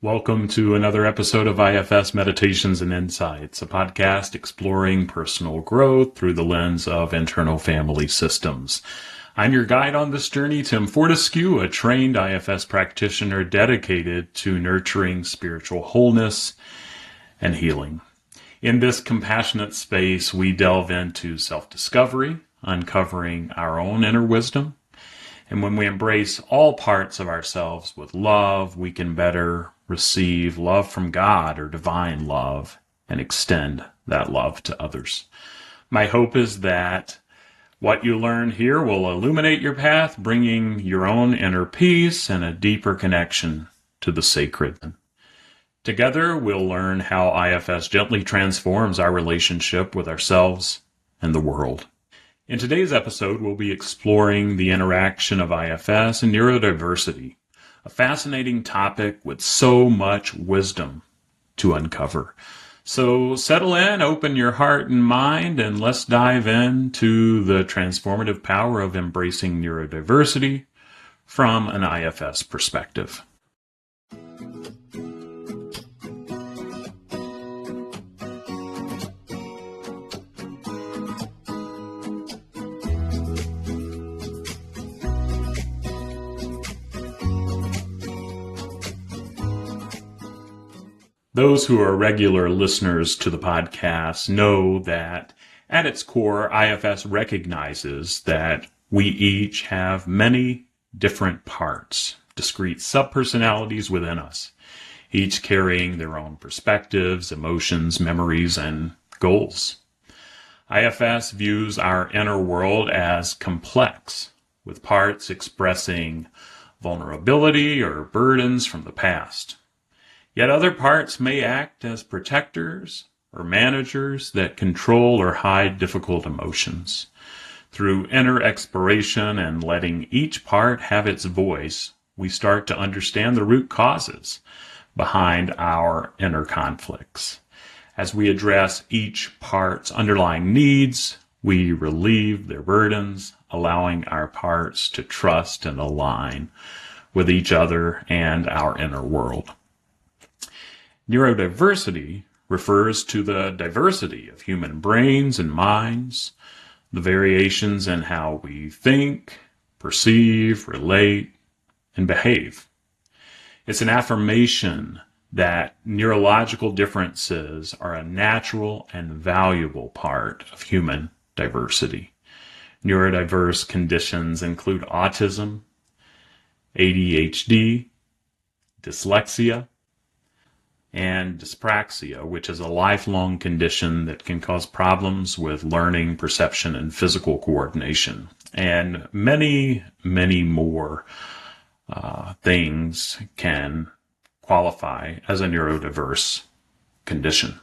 Welcome to another episode of IFS Meditations and Insights, a podcast exploring personal growth through the lens of internal family systems. I'm your guide on this journey, Tim Fortescue, a trained IFS practitioner dedicated to nurturing spiritual wholeness and healing. In this compassionate space, we delve into self-discovery, uncovering our own inner wisdom. And when we embrace all parts of ourselves with love, we can better receive love from God or divine love and extend that love to others. My hope is that what you learn here will illuminate your path, bringing your own inner peace and a deeper connection to the sacred. Together, we'll learn how IFS gently transforms our relationship with ourselves and the world. In today's episode, we'll be exploring the interaction of IFS and neurodiversity, a fascinating topic with so much wisdom to uncover. So settle in, open your heart and mind, and let's dive into the transformative power of embracing neurodiversity from an IFS perspective. Those who are regular listeners to the podcast know that at its core, IFS recognizes that we each have many different parts, discrete subpersonalities within us, each carrying their own perspectives, emotions, memories, and goals. IFS views our inner world as complex, with parts expressing vulnerability or burdens from the past. Yet other parts may act as protectors or managers that control or hide difficult emotions. Through inner exploration and letting each part have its voice, we start to understand the root causes behind our inner conflicts. As we address each part's underlying needs, we relieve their burdens, allowing our parts to trust and align with each other and our inner world. Neurodiversity refers to the diversity of human brains and minds, the variations in how we think, perceive, relate, and behave. It's an affirmation that neurological differences are a natural and valuable part of human diversity. Neurodiverse conditions include autism, ADHD, dyslexia, and dyspraxia, which is a lifelong condition that can cause problems with learning, perception, and physical coordination. And many, many more things can qualify as a neurodiverse condition.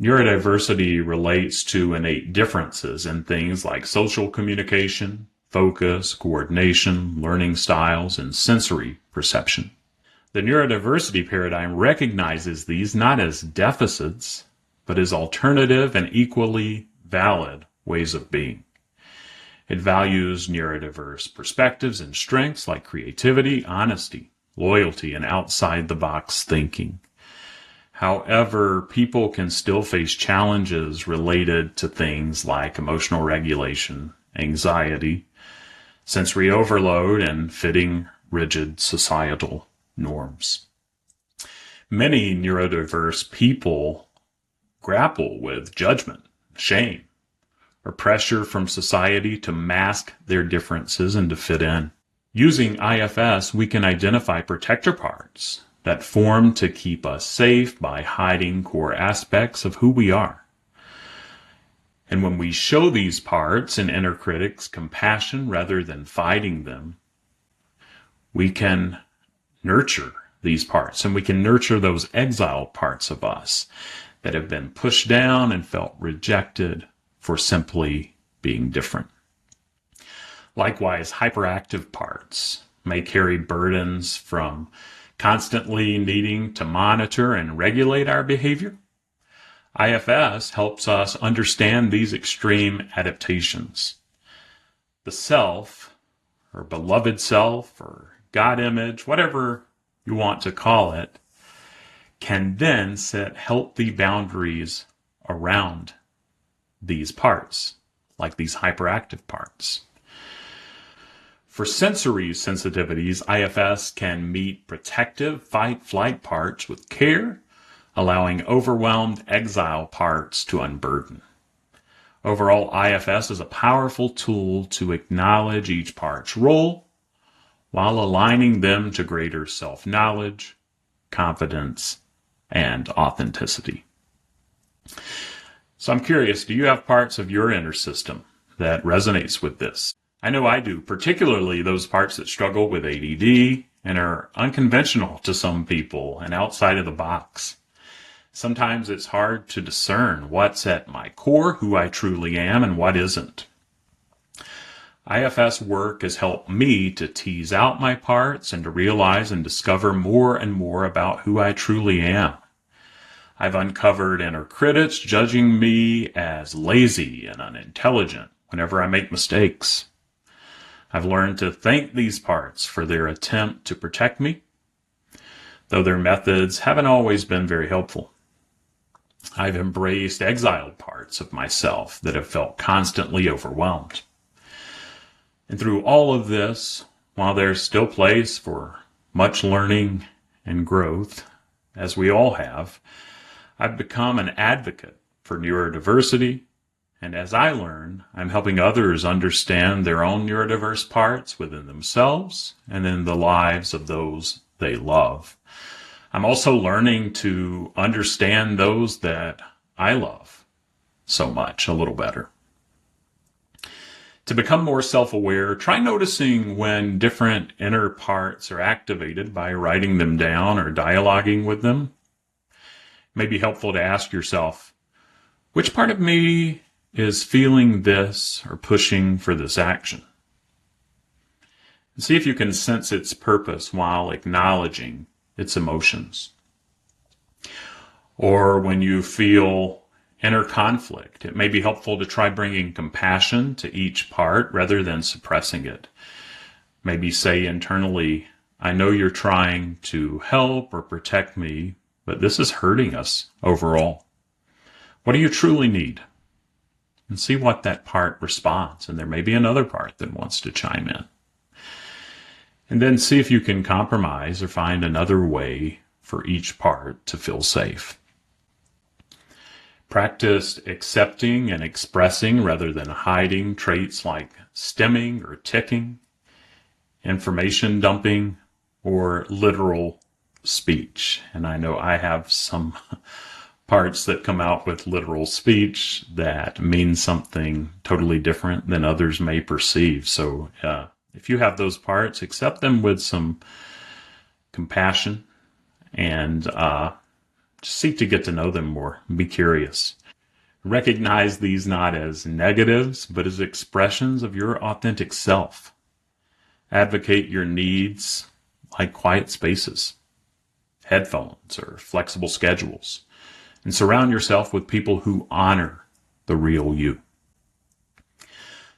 Neurodiversity relates to innate differences in things like social communication, focus, coordination, learning styles, and sensory perception. The neurodiversity paradigm recognizes these not as deficits, but as alternative and equally valid ways of being. It values neurodiverse perspectives and strengths like creativity, honesty, loyalty, and outside-the-box thinking. However, people can still face challenges related to things like emotional regulation, anxiety, sensory overload, and fitting rigid societal norms. Many neurodiverse people grapple with judgment, shame, or pressure from society to mask their differences and to fit in. Using IFS, we can identify protector parts that form to keep us safe by hiding core aspects of who we are. And when we show these parts and inner critics compassion rather than fighting them, we can nurture these parts, and we can nurture those exiled parts of us that have been pushed down and felt rejected for simply being different. Likewise, hyperactive parts may carry burdens from constantly needing to monitor and regulate our behavior. IFS helps us understand these extreme adaptations. The self, or beloved self, or God image, whatever you want to call it, can then set healthy boundaries around these parts, like these hyperactive parts. For sensory sensitivities, IFS can meet protective fight-flight parts with care, allowing overwhelmed exile parts to unburden. Overall, IFS is a powerful tool to acknowledge each part's role while aligning them to greater self-knowledge, confidence, and authenticity. So I'm curious, do you have parts of your inner system that resonates with this? I know I do, particularly those parts that struggle with ADD and are unconventional to some people and outside of the box. Sometimes it's hard to discern what's at my core, who I truly am, and what isn't. IFS work has helped me to tease out my parts and to realize and discover more and more about who I truly am. I've uncovered inner critics judging me as lazy and unintelligent whenever I make mistakes. I've learned to thank these parts for their attempt to protect me, though their methods haven't always been very helpful. I've embraced exiled parts of myself that have felt constantly overwhelmed. And through all of this, while there's still place for much learning and growth, as we all have, I've become an advocate for neurodiversity, and as I learn, I'm helping others understand their own neurodiverse parts within themselves and in the lives of those they love. I'm also learning to understand those that I love so much a little better. To become more self-aware, try noticing when different inner parts are activated by writing them down or dialoguing with them. It may be helpful to ask yourself, which part of me is feeling this or pushing for this action? And see if you can sense its purpose while acknowledging its emotions. Or when you feel inner conflict, it may be helpful to try bringing compassion to each part rather than suppressing it. Maybe say internally, I know you're trying to help or protect me, but this is hurting us overall. What do you truly need? And see what that part responds. And there may be another part that wants to chime in. And then see if you can compromise or find another way for each part to feel safe. Practice accepting and expressing rather than hiding traits like stimming or ticking, information dumping, or literal speech. And I know I have some parts that come out with literal speech that mean something totally different than others may perceive. So if you have those parts, accept them with some compassion and just seek to get to know them more. Be curious. Recognize these not as negatives, but as expressions of your authentic self. Advocate your needs like quiet spaces, headphones, or flexible schedules. And surround yourself with people who honor the real you.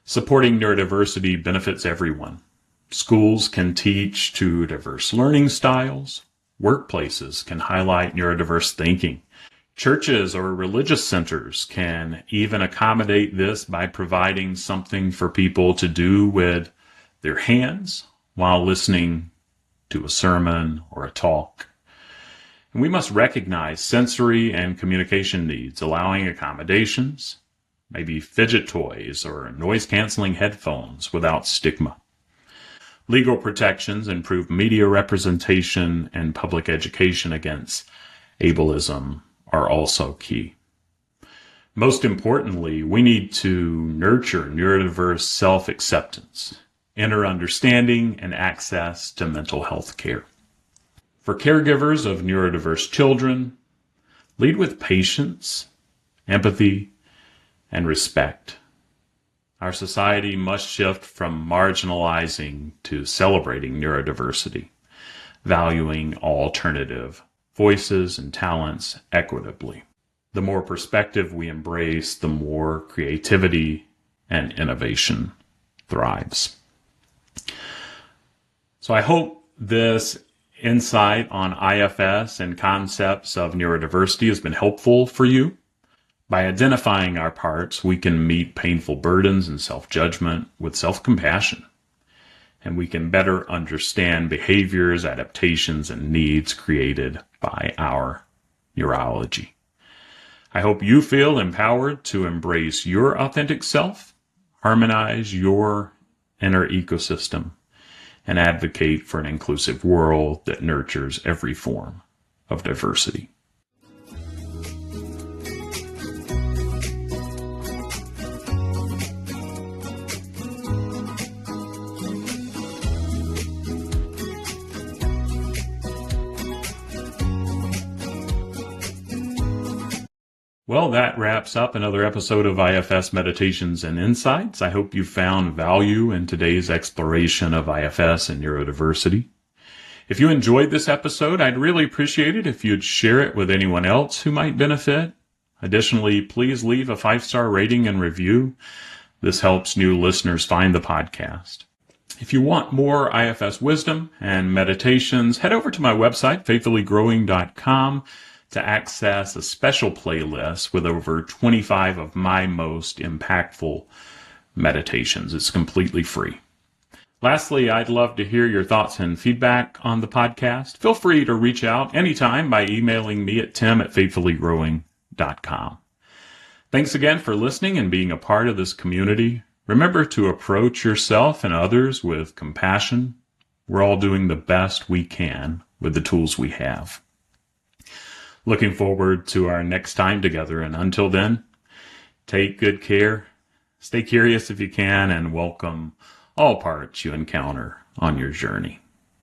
Supporting neurodiversity benefits everyone. Schools can teach to diverse learning styles. Workplaces can highlight neurodiverse thinking. Churches or religious centers can even accommodate this by providing something for people to do with their hands while listening to a sermon or a talk. And we must recognize sensory and communication needs, allowing accommodations, maybe fidget toys or noise-canceling headphones without stigma. Legal protections improve media representation and public education against ableism are also key. Most importantly, we need to nurture neurodiverse self-acceptance, inner understanding, and access to mental health care. For caregivers of neurodiverse children, lead with patience, empathy, and respect. Our society must shift from marginalizing to celebrating neurodiversity, valuing alternative voices and talents equitably. The more perspective we embrace, the more creativity and innovation thrives. So I hope this insight on IFS and concepts of neurodiversity has been helpful for you. By identifying our parts, we can meet painful burdens and self-judgment with self-compassion. And we can better understand behaviors, adaptations, and needs created by our neurology. I hope you feel empowered to embrace your authentic self, harmonize your inner ecosystem, and advocate for an inclusive world that nurtures every form of diversity. Well, that wraps up another episode of IFS Meditations and Insights. I hope you found value in today's exploration of IFS and neurodiversity. If you enjoyed this episode, I'd really appreciate it if you'd share it with anyone else who might benefit. Additionally, please leave a 5-star rating and review. This helps new listeners find the podcast. If you want more IFS wisdom and meditations, head over to my website, faithfullygrowing.com, to access a special playlist with over 25 of my most impactful meditations. It's completely free. Lastly, I'd love to hear your thoughts and feedback on the podcast. Feel free to reach out anytime by emailing me at tim@faithfullygrowing.com. Thanks again for listening and being a part of this community. Remember to approach yourself and others with compassion. We're all doing the best we can with the tools we have. Looking forward to our next time together, and until then, take good care, stay curious if you can, and welcome all parts you encounter on your journey.